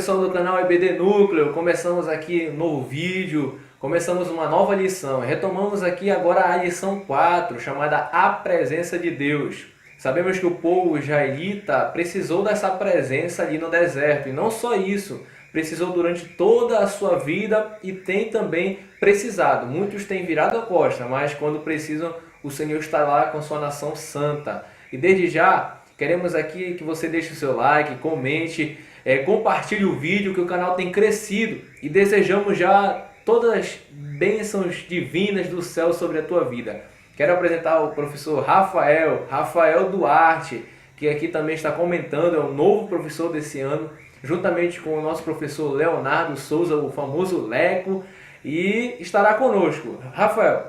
pessoal do canal EBD Núcleo, começamos aqui um novo vídeo, começamos uma nova lição. Retomamos aqui agora a lição 4, chamada A Presença de Deus. Sabemos que o povo israelita precisou dessa presença ali no deserto, e não só isso, precisou durante toda a sua vida e tem também precisado. Muitos têm virado a costa, mas quando precisam, o Senhor está lá com sua nação santa. E desde já, queremos aqui que você deixe o seu like, comente, compartilhe o vídeo, que o canal tem crescido e desejamos já todas as bênçãos divinas do céu sobre a tua vida. Quero apresentar o professor Rafael Duarte, que aqui também está comentando, é o novo professor desse ano, juntamente com o nosso professor Leonardo Souza, o famoso Leco, e estará conosco. Rafael.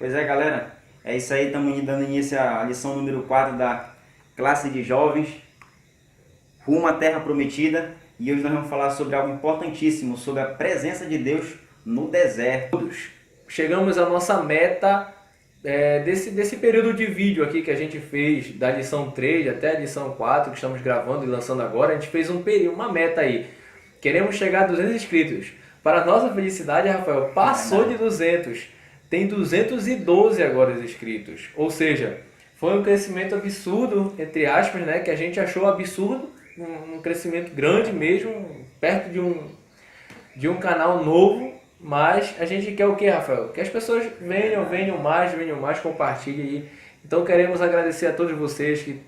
Pois é, galera, é isso aí, estamos dando início à lição número 4 da classe de jovens, rumo à Terra Prometida, e hoje nós vamos falar sobre algo importantíssimo, sobre a presença de Deus no deserto. Chegamos à nossa meta desse período de vídeo aqui que a gente fez, da lição 3 até a lição 4, que estamos gravando e lançando agora. A gente fez uma meta aí. Queremos chegar a 200 inscritos. Para nossa felicidade, Rafael, passou de 200. Tem 212 agora inscritos. Ou seja, foi um crescimento absurdo, entre aspas, né? Que a gente achou absurdo. Um crescimento grande mesmo, perto de um canal novo. Mas a gente quer o que, Rafael? Que as pessoas venham mais, compartilhem aí. Então queremos agradecer a todos vocês que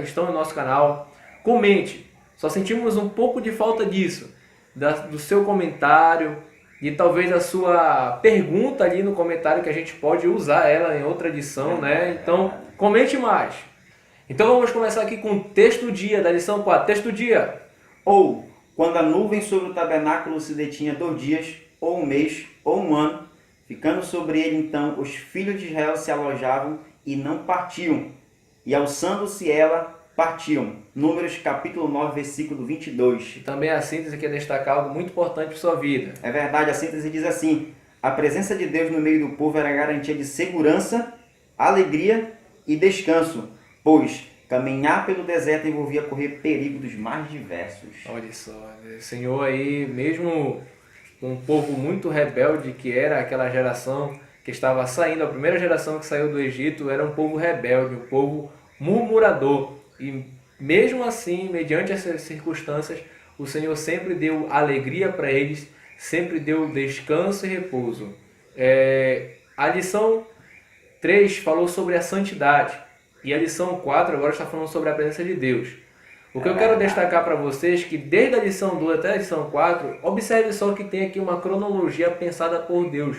estão no nosso canal. Comente. Só sentimos um pouco de falta disso. Do seu comentário e talvez a sua pergunta ali no comentário, que a gente pode usar ela em outra edição, né? Então comente mais. Então vamos começar aqui com o texto do dia, da lição 4. Texto do dia. Ou, quando a nuvem sobre o tabernáculo se detinha 2 dias, ou 1 mês, ou 1 ano, ficando sobre ele então os filhos de Israel se alojavam e não partiam, e alçando-se ela, partiam. Números capítulo 9, versículo 22. E também a síntese quer destacar algo muito importante para sua vida. É verdade, a síntese diz assim: a presença de Deus no meio do povo era garantia de segurança, alegria e descanso, pois caminhar pelo deserto envolvia correr perigo dos mais diversos. Olha só, o Senhor aí, mesmo um povo muito rebelde, que era aquela geração que estava saindo, a primeira geração que saiu do Egito, era um povo rebelde, um povo murmurador. E mesmo assim, mediante essas circunstâncias, o Senhor sempre deu alegria para eles, sempre deu descanso e repouso. A lição 3 falou sobre a santidade, e a lição 4 agora está falando sobre a presença de Deus. O que eu quero destacar para vocês é que desde a lição 2 até a lição 4, observe só que tem aqui uma cronologia pensada por Deus.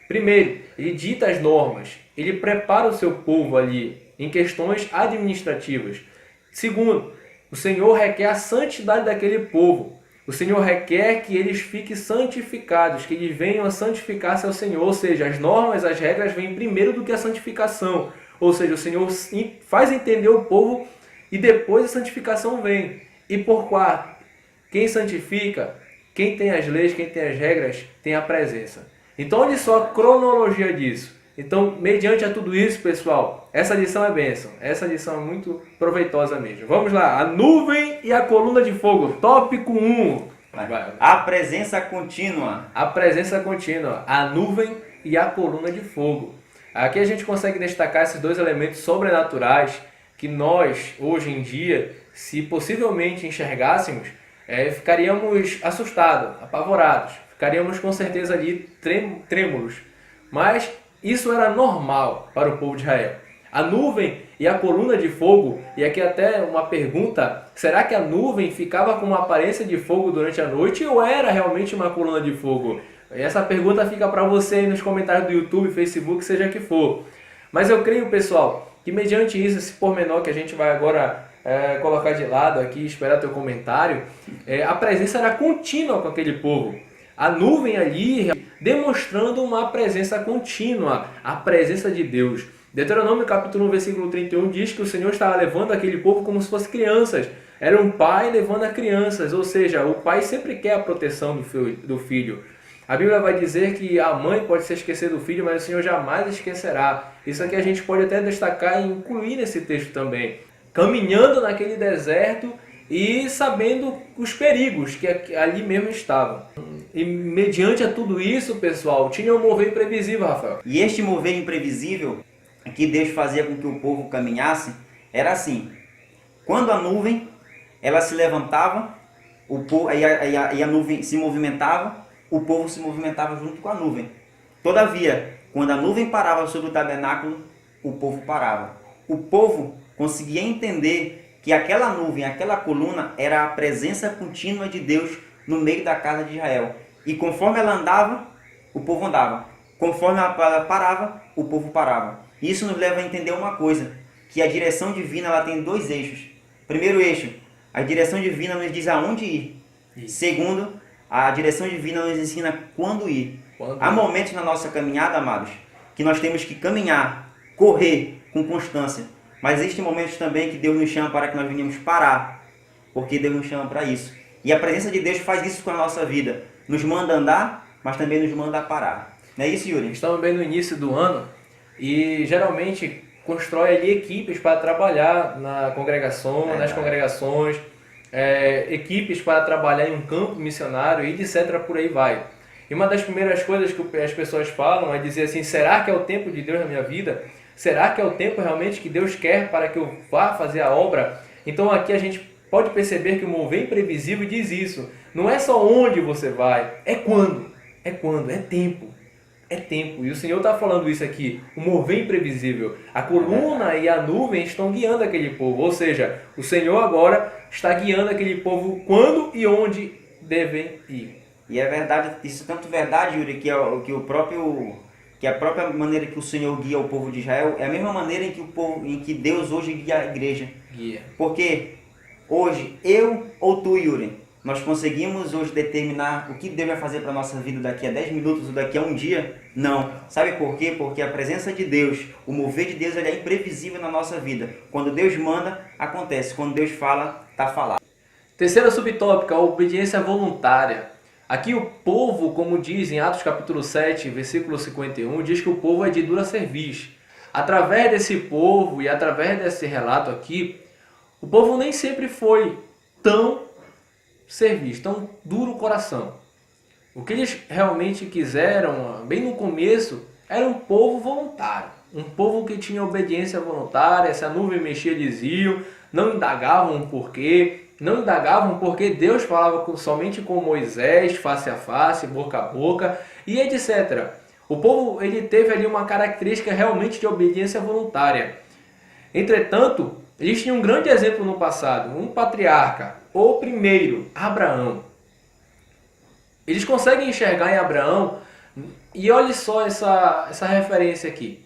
Primeiro, ele dita as normas, ele prepara o seu povo ali em questões administrativas. Segundo, o Senhor requer a santidade daquele povo. O Senhor requer que eles fiquem santificados, que eles venham a santificar-se ao Senhor. Ou seja, as normas, as regras vêm primeiro do que a santificação. Ou seja, o Senhor faz entender o povo e depois a santificação vem. E por quarto, quem santifica, quem tem as leis, quem tem as regras, tem a presença. Então, olha só a cronologia disso. Então, mediante a tudo isso, pessoal, essa lição é bênção. Essa lição é muito proveitosa mesmo. Vamos lá. A nuvem e a coluna de fogo. Tópico 1. A presença contínua. A presença contínua. A nuvem e a coluna de fogo. Aqui a gente consegue destacar esses dois elementos sobrenaturais que nós, hoje em dia, se possivelmente enxergássemos, ficaríamos assustados, apavorados. Ficaríamos com certeza ali trêmulos. Mas isso era normal para o povo de Israel. A nuvem e a coluna de fogo, e aqui até uma pergunta: será que a nuvem ficava com uma aparência de fogo durante a noite ou era realmente uma coluna de fogo? Essa pergunta fica para você aí nos comentários do YouTube, Facebook, seja que for. Mas eu creio, pessoal, que mediante isso, esse pormenor que a gente vai agora colocar de lado aqui, esperar teu comentário, a presença era contínua com aquele povo. A nuvem ali demonstrando uma presença contínua, a presença de Deus. Deuteronômio capítulo 1, versículo 31 diz que o Senhor estava levando aquele povo como se fossem crianças. Era um pai levando a crianças, ou seja, o pai sempre quer a proteção do filho. A Bíblia vai dizer que a mãe pode se esquecer do filho, mas o Senhor jamais esquecerá. Isso aqui a gente pode até destacar e incluir nesse texto também. Caminhando naquele deserto e sabendo os perigos que ali mesmo estavam. E mediante a tudo isso, pessoal, tinha um mover imprevisível, Rafael. E este mover imprevisível que Deus fazia com que o povo caminhasse era assim: quando a nuvem ela se levantava, e a nuvem se movimentava, o povo se movimentava junto com a nuvem. Todavia, quando a nuvem parava sobre o tabernáculo, o povo parava. O povo conseguia entender que aquela nuvem, aquela coluna, era a presença contínua de Deus no meio da casa de Israel. E conforme ela andava, o povo andava. Conforme ela parava, o povo parava. Isso nos leva a entender uma coisa, que a direção divina ela tem dois eixos. Primeiro eixo, a direção divina nos diz aonde ir. Segundo, a direção divina nos ensina quando ir. Há momentos na nossa caminhada, amados, que nós temos que caminhar, correr com constância. Mas existem momentos também que Deus nos chama para que nós venhamos parar, porque Deus nos chama para isso. E a presença de Deus faz isso com a nossa vida. Nos manda andar, mas também nos manda parar. Não é isso, Yuri? Estamos bem no início do ano e geralmente constrói ali equipes para trabalhar nas congregações, equipes para trabalhar em um campo missionário e etc. por aí vai. E uma das primeiras coisas que as pessoas falam é dizer assim: será que é o tempo de Deus na minha vida? Será que é o tempo realmente que Deus quer para que eu vá fazer a obra? Então aqui a gente pode perceber que o mover imprevisível diz isso. Não é só onde você vai, é quando. É quando, é tempo. É tempo. E o Senhor está falando isso aqui, o mover imprevisível. A coluna e a nuvem estão guiando aquele povo. Ou seja, o Senhor agora está guiando aquele povo quando e onde devem ir. E é verdade, isso é tanto verdade, Yuri, que a própria maneira que o Senhor guia o povo de Israel é a mesma maneira em que Deus hoje guia a igreja. Guia. Porque hoje, eu ou tu, Yuri, nós conseguimos hoje determinar o que Deus vai fazer para a nossa vida daqui a 10 minutos ou daqui a um dia? Não. Sabe por quê? Porque a presença de Deus, o mover de Deus, ele é imprevisível na nossa vida. Quando Deus manda, acontece. Quando Deus fala, está falado. Terceira subtópica, a obediência voluntária. Aqui o povo, como diz em Atos capítulo 7, versículo 51, diz que o povo é de dura cerviz. Através desse povo e através desse relato aqui, o povo nem sempre foi tão cerviz, tão duro coração. O que eles realmente quiseram, bem no começo, era um povo voluntário. Um povo que tinha obediência voluntária, se a nuvem mexia eles iam, não indagavam o porquê. Não indagavam porque Deus falava somente com Moisés, face a face, boca a boca e etc. O povo ele teve ali uma característica realmente de obediência voluntária. Entretanto, eles tinham um grande exemplo no passado, um patriarca, o primeiro, Abraão. Eles conseguem enxergar em Abraão, e olhe só essa referência aqui.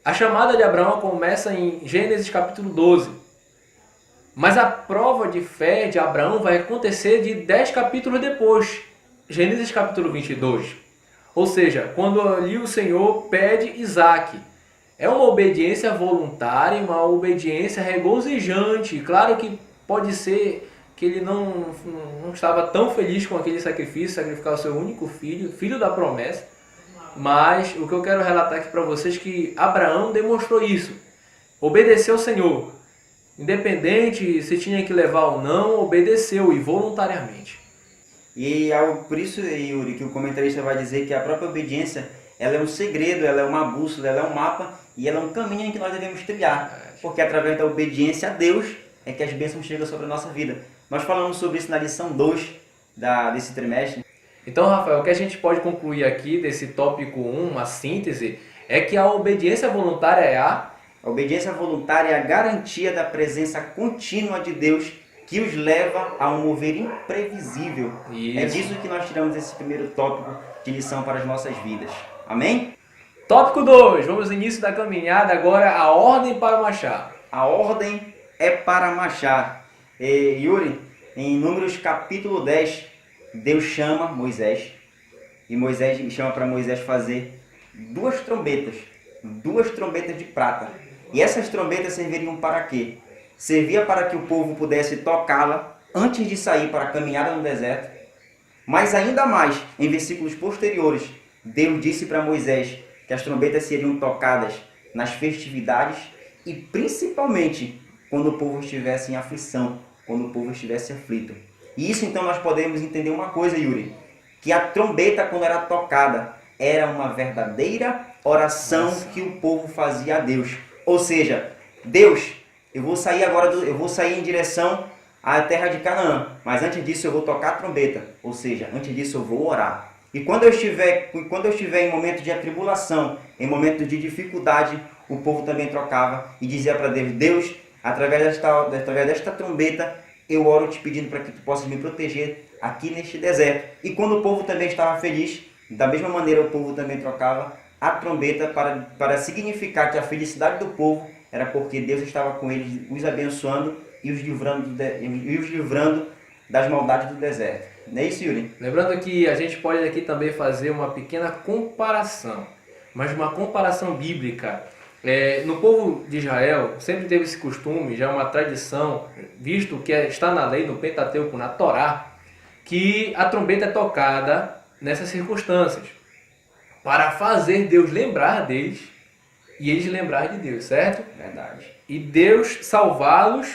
A chamada de Abraão começa em Gênesis capítulo 12. Mas a prova de fé de Abraão vai acontecer de 10 capítulos depois, Gênesis capítulo 22. Ou seja, quando ali o Senhor pede Isaac. É uma obediência voluntária, uma obediência regozijante. Claro que pode ser que ele não estava tão feliz com aquele sacrifício, sacrificar o seu único filho, filho da promessa. Mas o que eu quero relatar aqui para vocês é que Abraão demonstrou isso. Obedeceu ao Senhor. Independente se tinha que levar ou não, obedeceu e voluntariamente. E por isso, Yuri, que o comentarista vai dizer que a própria obediência ela é um segredo, ela é uma bússola, ela é um mapa e ela é um caminho em que nós devemos trilhar. Porque através da obediência a Deus é que as bênçãos chegam sobre a nossa vida. Nós falamos sobre isso na lição 2 desse trimestre. Então, Rafael, o que a gente pode concluir aqui desse tópico 1, uma síntese, é que a obediência voluntária é a obediência voluntária é a garantia da presença contínua de Deus que os leva a um mover imprevisível. Isso. É disso que nós tiramos esse primeiro tópico de lição para as nossas vidas. Amém? Tópico 2. Vamos ao início da caminhada. Agora, a ordem para marchar. A ordem é para marchar. Yuri, em Números capítulo 10, Deus chama Moisés. E Moisés chama para Moisés fazer duas trombetas de prata. E essas trombetas serviriam para quê? Servia para que o povo pudesse tocá-la antes de sair para a caminhada no deserto. Mas ainda mais, em versículos posteriores, Deus disse para Moisés que as trombetas seriam tocadas nas festividades e principalmente quando o povo estivesse em aflição, quando o povo estivesse aflito. E isso então nós podemos entender uma coisa, Yuri, que a trombeta, quando era tocada, era uma verdadeira oração que o povo fazia a Deus. Ou seja, Deus, eu vou sair agora, eu vou sair em direção à terra de Canaã, mas antes disso eu vou tocar a trombeta. Ou seja, antes disso eu vou orar. E quando eu estiver em momentos de atribulação, em momentos de dificuldade, o povo também trocava e dizia para Deus: Deus, através desta trombeta, eu oro te pedindo para que tu possas me proteger aqui neste deserto. E quando o povo também estava feliz, da mesma maneira o povo também trocava a trombeta para significar que a felicidade do povo era porque Deus estava com eles, os abençoando e os livrando das maldades do deserto. Não é isso, Yuri? Lembrando que a gente pode aqui também fazer uma pequena comparação, mas uma comparação bíblica. No povo de Israel sempre teve esse costume, já é uma tradição, visto que está na lei, no Pentateuco, na Torá, que a trombeta é tocada nessas circunstâncias, para fazer Deus lembrar deles e eles lembrar de Deus, certo? Verdade. E Deus salvá-los,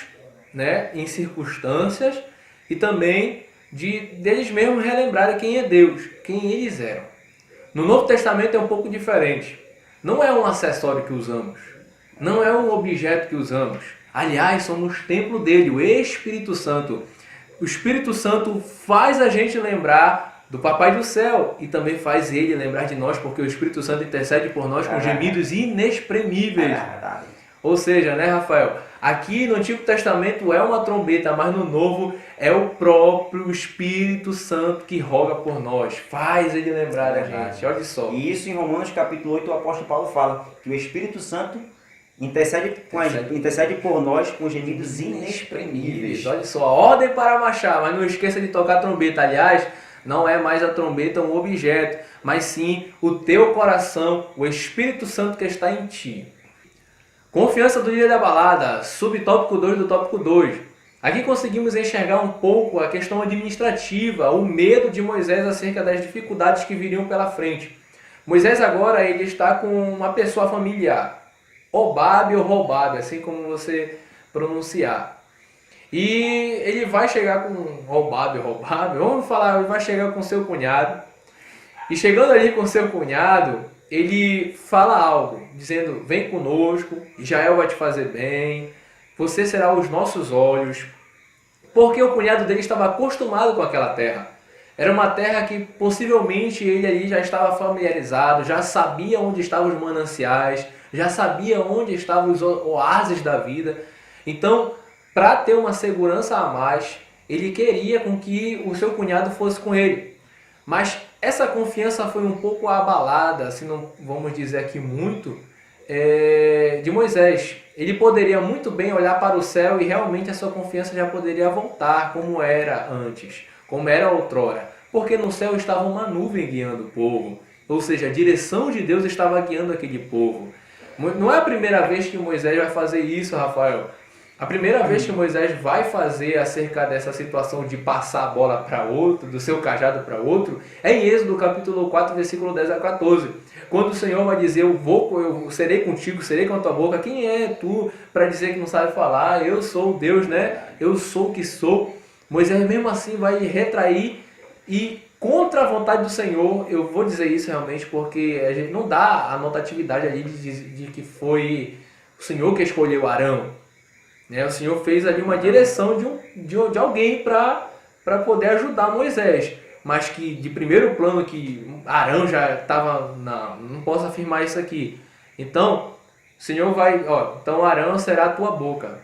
né, em circunstâncias e também deles mesmos relembrarem quem é Deus, quem eles eram. No Novo Testamento é um pouco diferente. Não é um acessório que usamos, não é um objeto que usamos. Aliás, somos templo dele, o Espírito Santo. O Espírito Santo faz a gente lembrar do Papai do Céu e também faz ele lembrar de nós, porque o Espírito Santo intercede por nós com gemidos inexprimíveis. Ou seja, né, Rafael? Aqui no Antigo Testamento é uma trombeta, mas no Novo é o próprio Espírito Santo que roga por nós. Faz ele lembrar da gente. Olha só. E isso em Romanos capítulo 8 o apóstolo Paulo fala que o Espírito Santo intercede por nós com gemidos inexprimíveis. Olha só, a ordem para marchar, mas não esqueça de tocar a trombeta. Aliás, não é mais a trombeta um objeto, mas sim o teu coração, o Espírito Santo que está em ti. Confiança do líder da balada, subtópico 2 do tópico 2. Aqui conseguimos enxergar um pouco a questão administrativa, o medo de Moisés acerca das dificuldades que viriam pela frente. Moisés agora ele está com uma pessoa familiar, Hobabe ou Robabe, assim como você pronunciar. E ele vai chegar com Hobabe, vamos falar, ele vai chegar com seu cunhado. E chegando ali com seu cunhado, ele fala algo, dizendo: vem conosco, Israel vai te fazer bem, você será os nossos olhos. Porque o cunhado dele estava acostumado com aquela terra. Era uma terra que possivelmente ele ali já estava familiarizado, já sabia onde estavam os mananciais, já sabia onde estavam os oásis da vida. Então, para ter uma segurança a mais, ele queria com que o seu cunhado fosse com ele. Mas essa confiança foi um pouco abalada, se não vamos dizer aqui muito, de Moisés. Ele poderia muito bem olhar para o céu e realmente a sua confiança já poderia voltar como era antes, como era outrora. Porque no céu estava uma nuvem guiando o povo. Ou seja, a direção de Deus estava guiando aquele povo. Não é a primeira vez que Moisés vai fazer isso, Rafael. A primeira vez que Moisés vai fazer acerca dessa situação de passar a bola para outro, do seu cajado para outro, é em Êxodo capítulo 4, versículo 10 a 14. Quando o Senhor vai dizer: eu serei contigo, serei com a tua boca. Quem é tu para dizer que não sabe falar? Eu sou o Deus, né? Eu sou o que sou. Moisés mesmo assim vai retrair e contra a vontade do Senhor. Eu vou dizer isso realmente porque a gente não dá a notatividade ali de que foi o Senhor que escolheu Arão. O Senhor fez ali uma direção de alguém para poder ajudar Moisés. Mas que de primeiro plano que Arão já estava... Não posso afirmar isso aqui. Então, o Senhor vai... então Arão será a tua boca.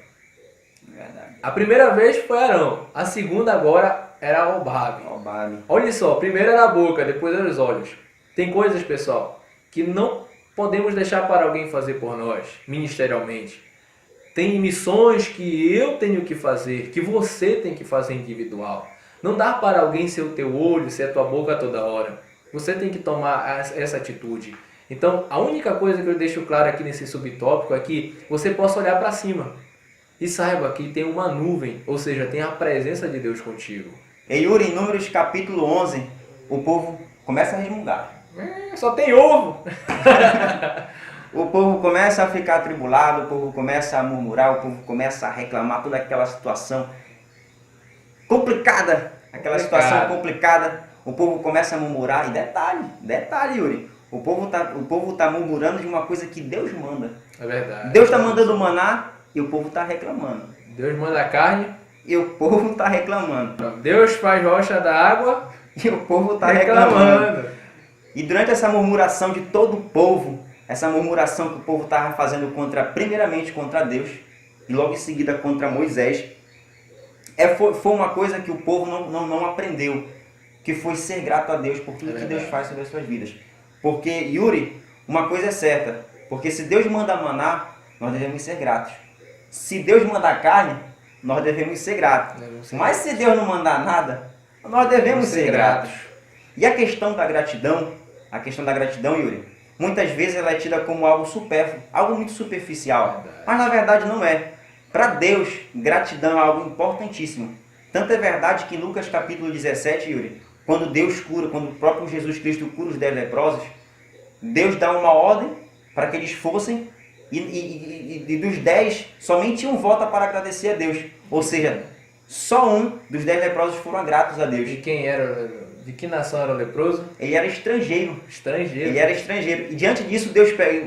Verdade. A primeira vez foi Arão. A segunda agora era Hobabe. Olha só, primeiro era a boca, depois eram os olhos. Tem coisas, pessoal, que não podemos deixar para alguém fazer por nós, ministerialmente. Tem missões que eu tenho que fazer, que você tem que fazer individual. Não dá para alguém ser o teu olho, ser a tua boca toda hora. Você tem que tomar essa atitude. Então, a única coisa que eu deixo claro aqui nesse subtópico é que você possa olhar para cima e saiba que tem uma nuvem, ou seja, tem a presença de Deus contigo. E Yuri, em Números capítulo 11, o povo começa a resmungar. Só tem ovo! O povo começa a ficar atribulado, o povo começa a murmurar, o povo começa a reclamar toda aquela situação. complicada, aquela situação complicada, o povo começa a murmurar. E detalhe, Yuri, o povo tá murmurando de uma coisa que Deus manda. É verdade. Deus está mandando maná e o povo está reclamando. Deus manda carne E o povo está reclamando. Deus faz rocha da água E o povo está reclamando. E durante essa murmuração de todo o povo, essa murmuração que o povo estava fazendo primeiramente contra Deus, e logo em seguida contra Moisés, foi uma coisa que o povo não aprendeu, que foi ser grato a Deus por tudo que Deus faz sobre as suas vidas. Porque, Yuri, uma coisa é certa, porque se Deus manda maná, nós devemos ser gratos. Se Deus mandar carne, nós devemos ser gratos. Mas se Deus não mandar nada, nós devemos ser gratos. E a questão da gratidão, Yuri, muitas vezes ela é tida como algo supérfluo, algo muito superficial. Mas na verdade não é. Para Deus, gratidão é algo importantíssimo. Tanto é verdade que em Lucas capítulo 17, Yuri, quando o próprio Jesus Cristo cura os 10 leprosos, Deus dá uma ordem para que eles fossem e dos 10, somente um volta para agradecer a Deus. Ou seja, só um dos 10 leprosos foram gratos a Deus. E quem era? De que nação era o leproso? Ele era estrangeiro. Estrangeiro. Ele era estrangeiro. E diante disso,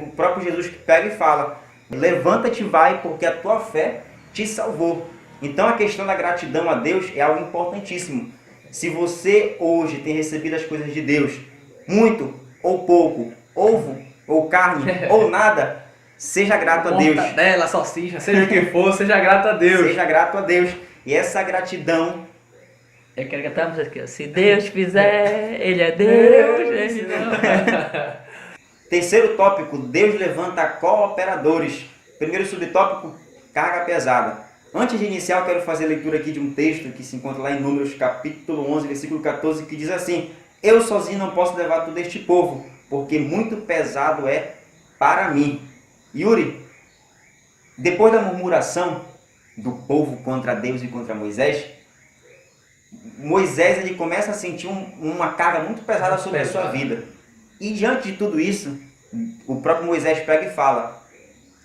o próprio Jesus pega e fala: levanta-te e vai, porque a tua fé te salvou. Então a questão da gratidão a Deus é algo importantíssimo. Se você hoje tem recebido as coisas de Deus, muito ou pouco, ovo ou carne ou nada, seja grato a Deus. Mortadela, salsicha, seja o que for, seja grato a Deus. Seja grato a Deus. E essa gratidão... Eu quero cantar a música aqui, ó. Se Deus fizer, Ele é Deus, Ele não. Terceiro tópico, Deus levanta cooperadores. Primeiro subtópico, carga pesada. Antes de iniciar, eu quero fazer a leitura aqui de um texto que se encontra lá em Números capítulo 11, versículo 14, que diz assim: eu sozinho não posso levar todo este povo, porque muito pesado é para mim. Yuri, depois da murmuração do povo contra Deus e contra Moisés, ele começa a sentir uma carga muito pesada sobre a sua vida. E diante de tudo isso, o próprio Moisés pega e fala: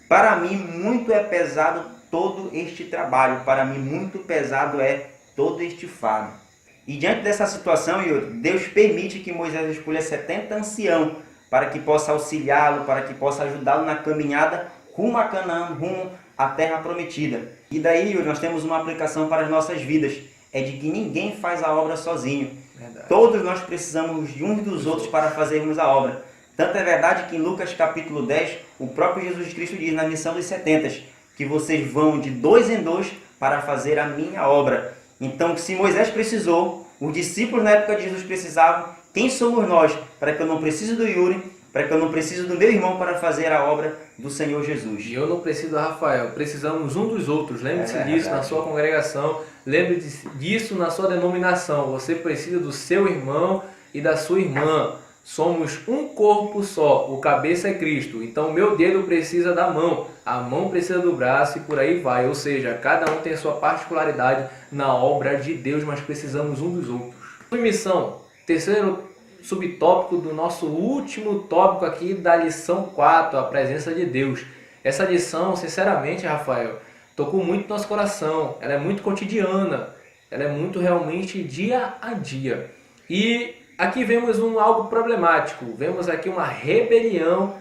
para mim muito é pesado todo este trabalho, para mim muito pesado é todo este fardo. E diante dessa situação, Deus permite que Moisés escolha 70 anciãos para que possa auxiliá-lo, para que possa ajudá-lo na caminhada rumo a Canaã, rumo à terra prometida. E daí, nós temos uma aplicação para as nossas vidas, é de que ninguém faz a obra sozinho. Verdade. Todos nós precisamos de uns dos outros para fazermos a obra. Tanto é verdade que em Lucas capítulo 10, o próprio Jesus Cristo diz na missão dos 70 que vocês vão de 2 em 2 para fazer a minha obra. Então, se Moisés precisou, os discípulos na época de Jesus precisavam, quem somos nós para que eu não precise do Yuri, para que eu não precise do meu irmão para fazer a obra do Senhor Jesus? E eu não preciso do Rafael, precisamos um dos outros. Lembre-se disso na sua congregação, lembre-se disso na sua denominação. Você precisa do seu irmão e da sua irmã. Somos um corpo só, o cabeça é Cristo. Então o meu dedo precisa da mão, a mão precisa do braço e por aí vai. Ou seja, cada um tem a sua particularidade na obra de Deus, mas precisamos um dos outros. Submissão, terceiro subtópico do nosso último tópico aqui da lição 4, a presença de Deus. Essa lição, sinceramente, Rafael, tocou muito no nosso coração. Ela é muito cotidiana, ela é muito realmente dia a dia. E aqui vemos algo problemático, vemos aqui uma rebelião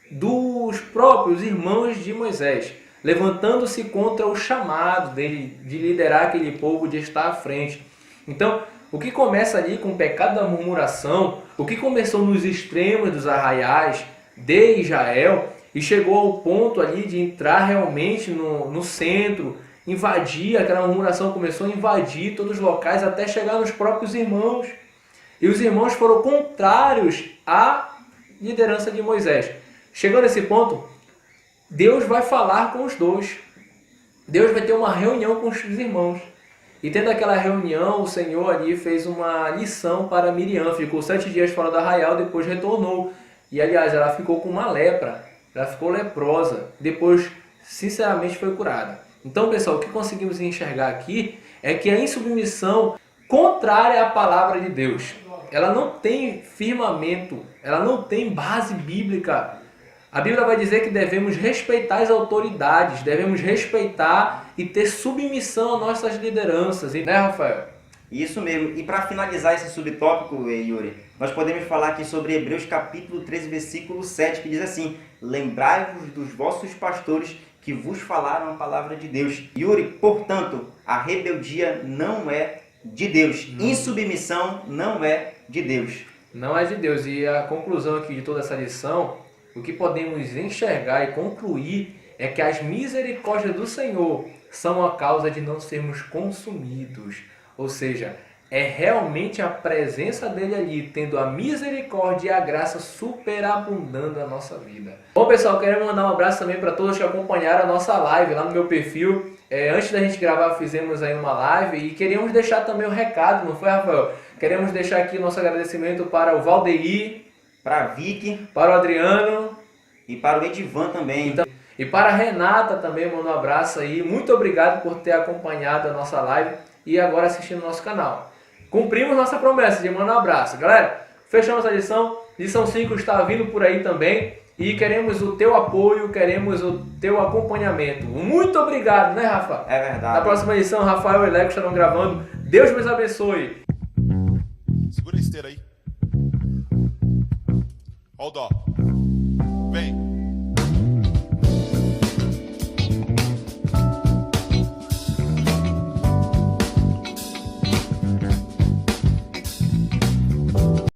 dos próprios irmãos de Moisés, levantando-se contra o chamado dele de liderar aquele povo, de estar à frente. Então, o que começa ali com o pecado da murmuração, o que começou nos extremos dos arraiais de Israel e chegou ao ponto ali de entrar realmente no centro, invadir, aquela murmuração começou a invadir todos os locais até chegar nos próprios irmãos. E os irmãos foram contrários à liderança de Moisés. Chegando nesse ponto, Deus vai falar com os dois. Deus vai ter uma reunião com os irmãos. E tendo aquela reunião, o Senhor ali fez uma lição para Miriam. Ficou 7 dias fora do arraial, depois retornou. E aliás, ela ficou com uma lepra. Ela ficou leprosa. Depois, sinceramente, foi curada. Então, pessoal, o que conseguimos enxergar aqui é que a insubmissão contrária à palavra de Deus, ela não tem firmamento, ela não tem base bíblica. A Bíblia vai dizer que devemos respeitar as autoridades, devemos respeitar e ter submissão às nossas lideranças. Né, Rafael? Isso mesmo. E para finalizar esse subtópico, Yuri, nós podemos falar aqui sobre Hebreus capítulo 13, versículo 7, que diz assim: lembrai-vos dos vossos pastores que vos falaram a palavra de Deus. Yuri, portanto, a rebeldia não é de Deus. Insubmissão não é de Deus. Não é de Deus. E a conclusão aqui de toda essa lição, o que podemos enxergar e concluir é que as misericórdias do Senhor são a causa de não sermos consumidos. Ou seja, é realmente a presença dele ali, tendo a misericórdia e a graça superabundando a nossa vida. Bom, pessoal, quero mandar um abraço também para todos que acompanharam a nossa live lá no meu perfil. Antes da gente gravar, fizemos aí uma live e queríamos deixar também um recado, não foi, Rafael? Queremos deixar aqui o nosso agradecimento para o Valdeir, para a Vicky, para o Adriano e para o Edivan também. Então, e para a Renata também, manda um abraço aí. Muito obrigado por ter acompanhado a nossa live e agora assistindo o nosso canal. Cumprimos nossa promessa de mandar um abraço. Galera, fechamos a lição. Lição 5 está vindo por aí também. E queremos o teu apoio, queremos o teu acompanhamento. Muito obrigado, né, Rafa? É verdade. Na próxima lição, Rafael e Leco estarão gravando. Deus nos abençoe. Segura a esteira aí. Ó o dó. Vem.